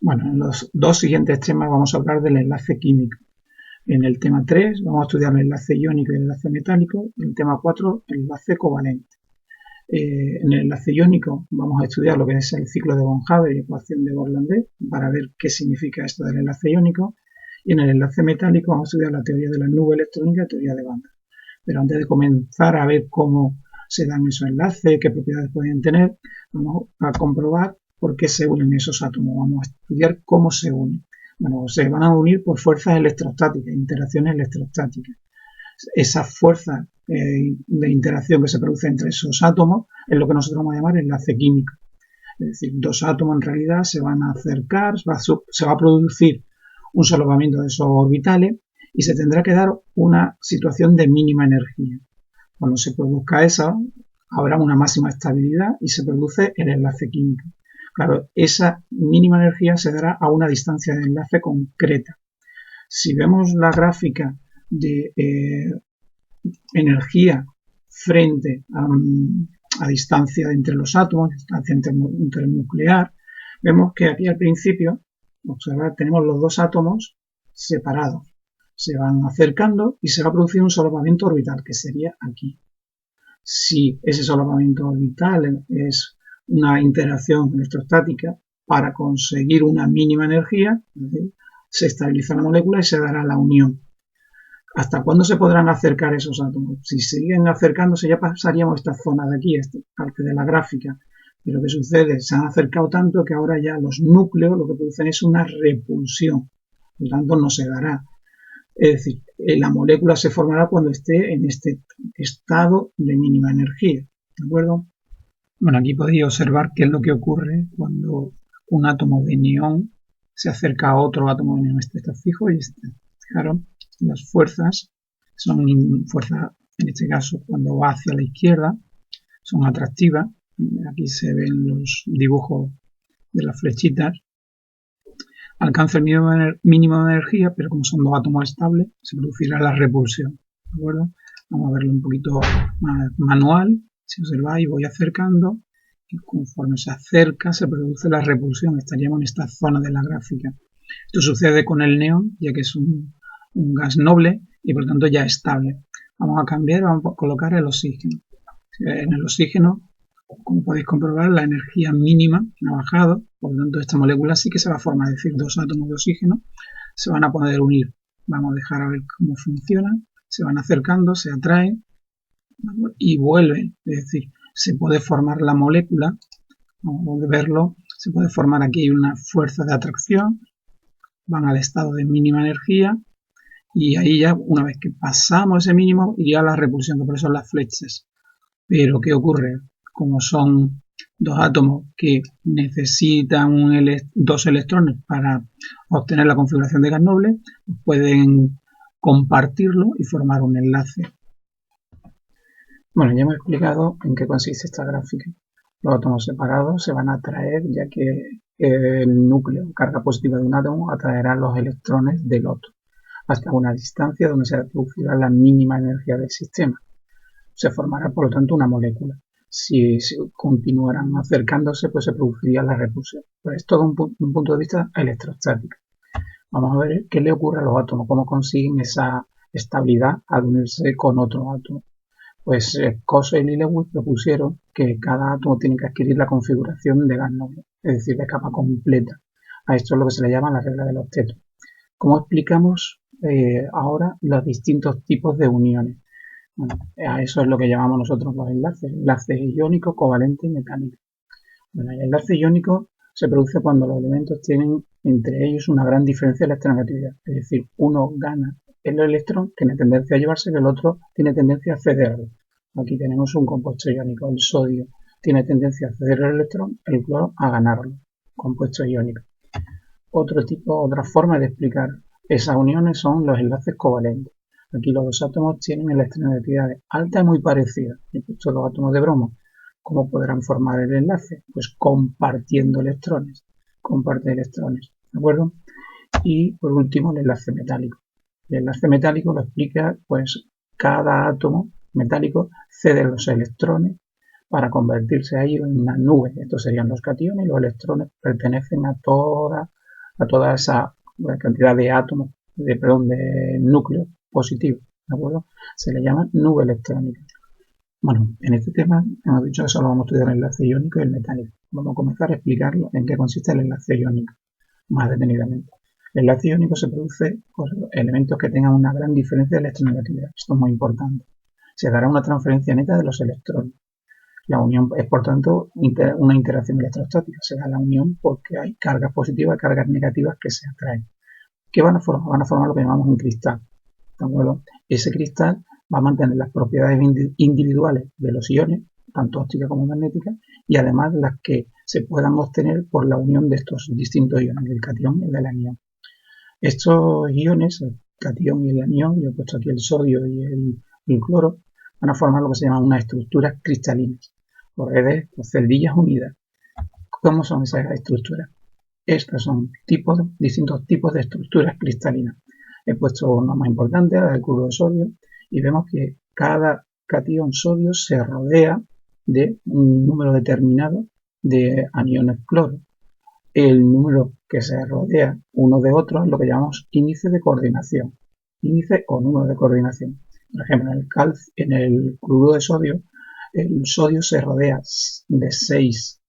Bueno, en los dos siguientes temas vamos a hablar del enlace químico. En el tema 3 vamos a estudiar el enlace iónico y el enlace metálico. En el tema 4, el enlace covalente. En el enlace iónico vamos a estudiar lo que es el ciclo de von Haber y ecuación de Born-Landé para ver qué significa esto del enlace iónico. Y en el enlace metálico vamos a estudiar la teoría de la nube electrónica y teoría de bandas. Pero antes de comenzar a ver cómo se dan esos enlaces, qué propiedades pueden tener, vamos a comprobar por qué se unen esos átomos. Vamos a estudiar cómo se unen. Bueno, se van a unir por fuerzas electrostáticas, interacciones electrostáticas. Esa fuerza de interacción que se produce entre esos átomos es lo que nosotros vamos a llamar enlace químico. Es decir, dos átomos en realidad se van a acercar, se va a producir un solapamiento de esos orbitales y se tendrá que dar una situación de mínima energía. Cuando se produzca esa, habrá una máxima estabilidad y se produce el enlace químico. Claro, esa mínima energía se dará a una distancia de enlace concreta. Si vemos la gráfica de energía frente a distancia entre los átomos, distancia internuclear, vemos que aquí al principio, observar, tenemos los dos átomos separados. Se van acercando y se va a producir un solapamiento orbital, que sería aquí. Si ese solapamiento orbital es una interacción electrostática para conseguir una mínima energía, se estabiliza la molécula y se dará la unión. ¿Hasta cuándo se podrán acercar esos átomos? Si siguen acercándose ya pasaríamos esta zona de aquí, esta parte de la gráfica. Pero ¿qué sucede? Se han acercado tanto que ahora ya los núcleos lo que producen es una repulsión. Por lo tanto, no se dará. Es decir, la molécula se formará cuando esté en este estado de mínima energía. ¿De acuerdo? Bueno, aquí podéis observar qué es lo que ocurre cuando un átomo de neón se acerca a otro átomo de neón. Este está fijo y este. Fijaros, las fuerzas son fuerzas, en este caso, cuando va hacia la izquierda, son atractivas. Aquí se ven los dibujos de las flechitas. Alcanza el mínimo de energía, pero como son dos átomos estables, se producirá la repulsión. ¿De acuerdo? Vamos a verlo un poquito más manual. Si observáis, voy acercando y conforme se acerca se produce la repulsión. Estaríamos en esta zona de la gráfica. Esto sucede con el neón, ya que es un gas noble y por lo tanto ya estable. Vamos a cambiar, vamos a colocar el oxígeno. En el oxígeno, como podéis comprobar, la energía mínima ha bajado, por lo tanto esta molécula sí que se va a formar, es decir, dos átomos de oxígeno se van a poder unir. Vamos a dejar a ver cómo funciona. Se van acercando, se atraen y vuelven, es decir, se puede formar la molécula, vamos a verlo, se puede formar aquí una fuerza de atracción, van al estado de mínima energía y ahí ya una vez que pasamos ese mínimo iría la repulsión, que por eso son las flechas. Pero ¿qué ocurre? Como son dos átomos que necesitan dos electrones para obtener la configuración de gas noble, pueden compartirlo y formar un enlace. Bueno, ya hemos explicado en qué consiste esta gráfica. Los átomos separados se van a atraer ya que el núcleo, carga positiva de un átomo, atraerá los electrones del otro hasta una distancia donde se producirá la mínima energía del sistema. Se formará, por lo tanto, una molécula. Si continuaran acercándose, pues se produciría la repulsión. Pues es todo un punto de vista electrostático. Vamos a ver qué le ocurre a los átomos, cómo consiguen esa estabilidad al unirse con otro átomo. Pues Coser y Lewis propusieron que cada átomo tiene que adquirir la configuración de gas noble, es decir, de capa completa. A esto es lo que se le llama la regla del octeto. ¿Cómo explicamos ahora los distintos tipos de uniones? Bueno, a eso es lo que llamamos nosotros los enlaces iónicos, covalentes y metálicos. Bueno, el enlace iónico se produce cuando los elementos tienen entre ellos una gran diferencia de electronegatividad, es decir, uno gana el electrón, tiene tendencia a llevarse, y el otro tiene tendencia a cederlo. Aquí tenemos un compuesto iónico, el sodio tiene tendencia a ceder el electrón, el cloro a ganarlo, compuesto iónico. Otra forma de explicar esas uniones son los enlaces covalentes. Aquí los dos átomos tienen electronegatividades altas y muy parecidas. He puesto los átomos de bromo. ¿Cómo podrán formar el enlace? Pues compartiendo electrones. Comparte electrones. ¿De acuerdo? Y por último, el enlace metálico. El enlace metálico lo explica, pues cada átomo metálico cede los electrones para convertirse ahí en una nube. Estos serían los cationes y los electrones pertenecen a toda a toda esa cantidad de átomos, de núcleos positivos, ¿de acuerdo? Se le llama nube electrónica. Bueno, en este tema hemos dicho que solo vamos a estudiar el enlace iónico y el metálico. Vamos a comenzar a explicarlo en qué consiste el enlace iónico, más detenidamente. El enlace iónico se produce por elementos que tengan una gran diferencia de electronegatividad. Esto es muy importante. Se dará una transferencia neta de los electrones. La unión es, por tanto, una interacción electrostática. Se da la unión porque hay cargas positivas y cargas negativas que se atraen. ¿Qué van a formar? Van a formar lo que llamamos un cristal. ¿De acuerdo? Ese cristal va a mantener las propiedades individuales de los iones, tanto ópticas como magnéticas, y además las que se puedan obtener por la unión de estos distintos iones, del catión y del anión. Estos iones, el catión y el anión, yo he puesto aquí el sodio y el cloro, van a formar lo que se llaman unas estructuras cristalinas, o redes o celdillas unidas. ¿Cómo son esas estructuras? Estos son distintos tipos de estructuras cristalinas. He puesto una más importante, la del cloruro de sodio, y vemos que cada catión sodio se rodea de un número determinado de aniones cloro. El número que se rodea uno de otro es lo que llamamos índice de coordinación, índice o número de coordinación. Por ejemplo, en el cloruro de sodio, el sodio se rodea de 6.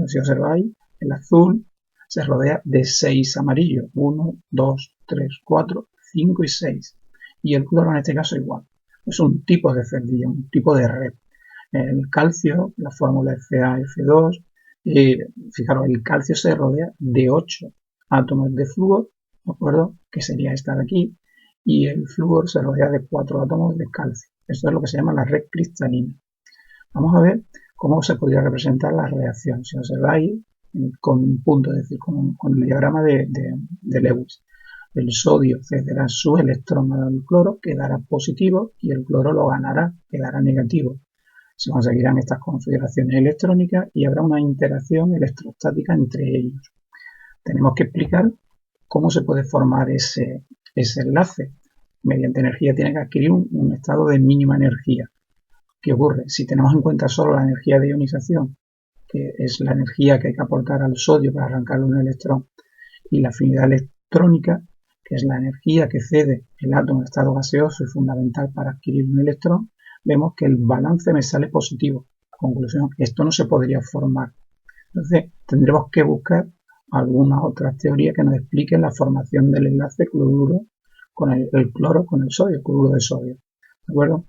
Si observáis, el azul se rodea de 6 amarillos, 1, 2, 3, 4, 5 y 6. Y el cloro en este caso igual. Es un tipo de celdilla, un tipo de red. El calcio, la fórmula es CaF2. Fijaros, el calcio se rodea de 8 átomos de flúor, ¿de acuerdo? Que sería esta de aquí. Y el flúor se rodea de 4 átomos de calcio. Esto es lo que se llama la red cristalina. Vamos a ver cómo se podría representar la reacción. Si observáis, con un punto, es decir, con el diagrama de Lewis. El sodio cederá su electrón al cloro, quedará positivo, y el cloro lo ganará, quedará negativo. Se conseguirán estas configuraciones electrónicas y habrá una interacción electrostática entre ellos. Tenemos que explicar cómo se puede formar ese enlace. Mediante energía tiene que adquirir un estado de mínima energía. ¿Qué ocurre? Si tenemos en cuenta solo la energía de ionización, que es la energía que hay que aportar al sodio para arrancarle un electrón, y la afinidad electrónica, que es la energía que cede el átomo en estado gaseoso y fundamental para adquirir un electrón, vemos que el balance me sale positivo. Conclusión, esto no se podría formar. Entonces, tendremos que buscar algunas otras teorías que nos expliquen la formación del enlace cloruro con el cloro con el sodio, el cloruro de sodio. ¿De acuerdo?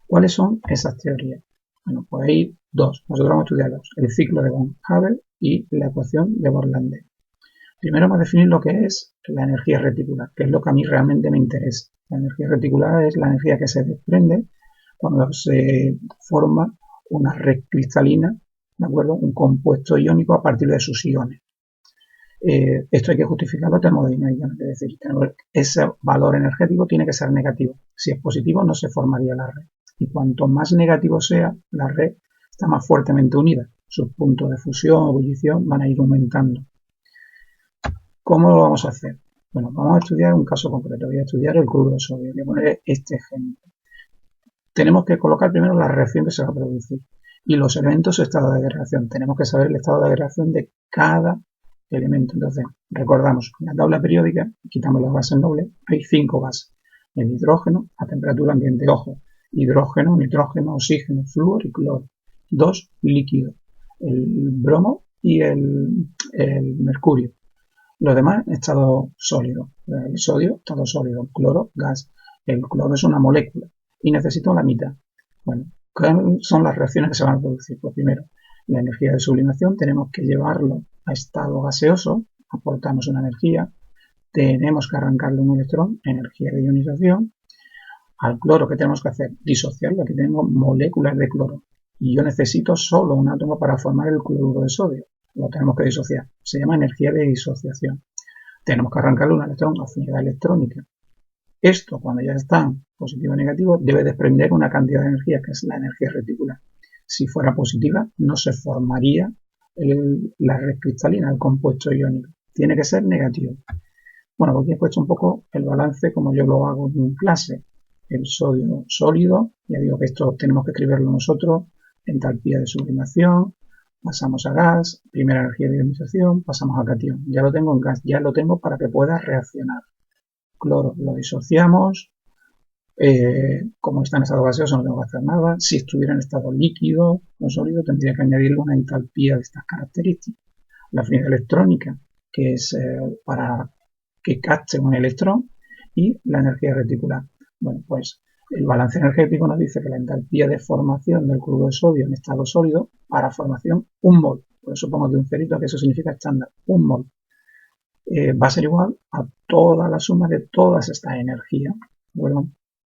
¿Cuáles son esas teorías? Bueno, pues hay dos. Nosotros vamos a estudiar dos. El ciclo de von Haber y la ecuación de Born-Landes. Primero vamos a definir lo que es la energía reticular, que es lo que a mí realmente me interesa. La energía reticular es la energía que se desprende cuando se forma una red cristalina, ¿de acuerdo? Un compuesto iónico a partir de sus iones. Esto hay que justificarlo termodinámicamente, es decir, ese valor energético tiene que ser negativo. Si es positivo no se formaría la red. Y cuanto más negativo sea, la red está más fuertemente unida. Sus puntos de fusión o ebullición van a ir aumentando. ¿Cómo lo vamos a hacer? Bueno, vamos a estudiar un caso concreto. Voy a estudiar el cloruro de sodio. Voy a poner este ejemplo. Tenemos que colocar primero la reacción que se va a producir y los elementos su estado de agregación. Tenemos que saber el estado de agregación de cada elemento. Entonces, recordamos, en la tabla periódica, quitamos las bases nobles, hay 5 bases. El hidrógeno a temperatura ambiente, ojo, hidrógeno, nitrógeno, oxígeno, flúor y cloro. 2 líquidos, el bromo y el mercurio. Los demás, estado sólido. El sodio, estado sólido. El cloro, gas. El cloro es una molécula y necesito la mitad. Bueno, ¿cuáles son las reacciones que se van a producir? Pues primero, la energía de sublimación tenemos que llevarlo a estado gaseoso, aportamos una energía, tenemos que arrancarle un electrón, energía de ionización. Al cloro, ¿qué tenemos que hacer? Disociarlo, aquí tengo moléculas de cloro y yo necesito solo un átomo para formar el cloruro de sodio. Lo tenemos que disociar. Se llama energía de disociación. Tenemos que arrancarle un electrón, afinidad electrónica. Esto, cuando ya están positivo y negativo, debe desprender una cantidad de energía, que es la energía reticular. Si fuera positiva, no se formaría la red cristalina, el compuesto iónico. Tiene que ser negativo. Bueno, aquí he puesto un poco el balance como yo lo hago en clase. El sodio sólido, ya digo que esto tenemos que escribirlo nosotros, entalpía de sublimación, pasamos a gas, primera energía de ionización, pasamos a catión. Ya lo tengo en gas, ya lo tengo para que pueda reaccionar. Cloro, lo disociamos. Como está en estado gaseoso no tengo que hacer nada. Si estuviera en estado líquido o sólido tendría que añadirle una entalpía de estas características. La afinidad electrónica, que es para que capte un electrón, y la energía reticular. Bueno, pues el balance energético nos dice que la entalpía de formación del cloruro de sodio en estado sólido para formación 1 mol. Por eso pongo de un cerito, que eso significa estándar, 1 mol. Va a ser igual a toda la suma de todas estas energías. Bueno,